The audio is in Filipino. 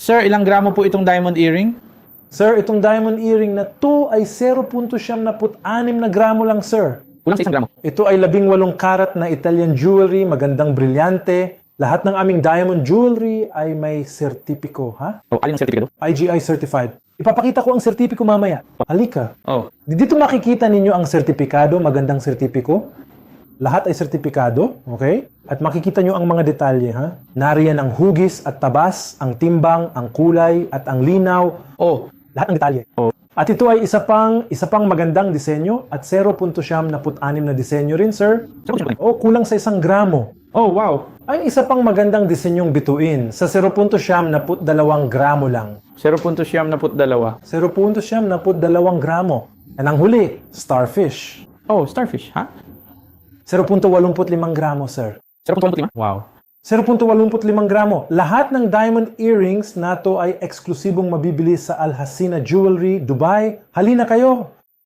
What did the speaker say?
Sir, ilang gramo po itong diamond earring? Sir, itong diamond earring na to ay 0.76 na gramo lang, sir. Kulang sa 1 gramo. Ito ay 18 karat na Italian jewelry, magandang brilyante. Lahat ng aming diamond jewelry ay may sertipiko, ha? Oh, alin ang sertifikado? IGI certified. Ipapakita ko ang sertipiko mamaya. Halika. Oh. Dito makikita ninyo ang sertipikado, magandang sertipiko. Lahat ay sertipikado, okay? At makikita nyo ang mga detalye, ha? Nariyan ang hugis at tabas, ang timbang, ang kulay, at ang linaw. Oh. Lahat ng detalye. Oh. At ito ay isa pang magandang disenyo at 0.76 na disenyo rin, sir. O, kulang sa 1 gramo. Oh, wow. Ay isa pang magandang disenyong bituin sa 0.72 gramo lang. 0.72. 0.72 gramo. At ang huli, starfish. Oh, starfish, ha? 0.85 gramo, sir. 0.85? Wow. 0.85 gramo. Lahat ng diamond earrings na to ay eksklusibong mabibili sa Al Hasina Jewelry, Dubai. Halina kayo!